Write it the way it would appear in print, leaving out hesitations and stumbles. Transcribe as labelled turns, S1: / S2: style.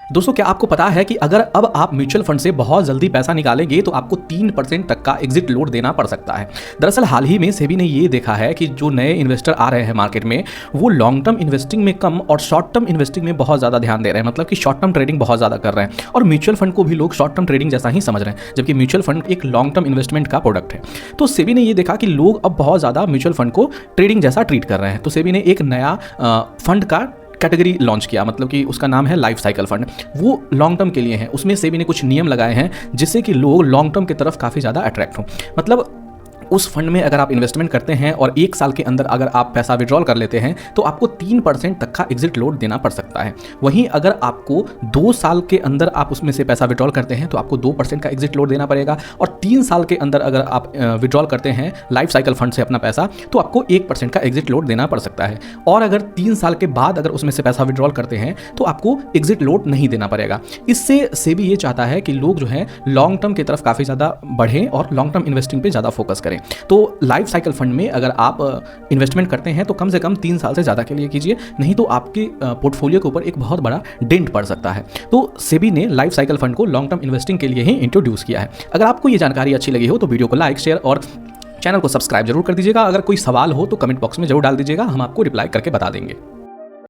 S1: दोस्तों, क्या आपको पता है कि अगर अब आप म्यूचुअल फंड से बहुत जल्दी पैसा निकालेंगे तो आपको 3% तक का एग्जिट लोड देना पड़ सकता है। दरअसल हाल ही में सेबी ने ये देखा है कि जो नए इन्वेस्टर आ रहे हैं मार्केट में, वो लॉन्ग टर्म इन्वेस्टिंग में कम और शॉर्ट टर्म इन्वेस्टिंग में बहुत ज़्यादा ध्यान दे रहे हैं। मतलब कि शॉर्ट टर्म ट्रेडिंग बहुत ज़्यादा कर रहे हैं और म्यूचुअल फंड को भी लोग शॉर्ट टर्म ट्रेडिंग जैसा ही समझ रहे हैं, जबकि म्यूचुअल फंड एक लॉन्ग टर्म इन्वेस्टमेंट का प्रोडक्ट है। तो सेबी ने ये देखा कि लोग अब बहुत ज़्यादा म्यूचुअल फंड को ट्रेडिंग जैसा ट्रीट कर रहे हैं, तो सेबी ने एक नया फंड का कैटेगरी लॉन्च किया, मतलब कि उसका नाम है लाइफ साइकिल फंड। वो लॉन्ग टर्म के लिए है। उसमें सेबी ने कुछ नियम लगाए हैं जिससे कि लोग लॉन्ग टर्म की तरफ काफ़ी ज़्यादा अट्रैक्ट हों। मतलब उस फंड में अगर आप इन्वेस्टमेंट करते हैं और 1 साल के अंदर अगर आप पैसा विड्रॉल कर लेते हैं तो आपको 3% तक का एग्जिट लोड देना पड़ सकता है। वहीं अगर आपको 2 साल के अंदर आप उसमें से पैसा विड्रॉल करते हैं तो आपको 2% का एग्जिट लोड देना पड़ेगा, और 3 साल के अंदर अगर आप विड्रॉल करते हैं लाइफ साइकिल फंड से अपना पैसा तो आपको 1% का एग्जिट लोड देना पड़ सकता है। और अगर 3 साल के बाद अगर उसमें से पैसा विड्रॉल करते हैं तो आपको एग्जिट लोड नहीं देना पड़ेगा। इससे सेबी ये चाहता है कि लोग जो है लॉन्ग टर्म की तरफ काफ़ी ज़्यादा बढ़ें और लॉन्ग टर्म इन्वेस्टिंग पे ज़्यादा फोकस करें। तो लाइफ साइकिल फंड में अगर आप इन्वेस्टमेंट करते हैं तो कम से कम 3 साल से ज़्यादा के लिए कीजिए, नहीं तो आपके पोर्टफोलियो के ऊपर एक बहुत बड़ा डेंट पड़ सकता है। तो सेबी ने लाइफ साइकिल फंड को लॉन्ग टर्म इन्वेस्टिंग के लिए ही इंट्रोड्यूस किया है। अगर आपको ये जानकारी अच्छी लगी हो तो वीडियो को लाइक, शेयर और चैनल को सब्सक्राइब जरूर कर दीजिएगा। अगर कोई सवाल हो तो कमेंट बॉक्स में जरूर डाल दीजिएगा, हम आपको रिप्लाई करके बता देंगे।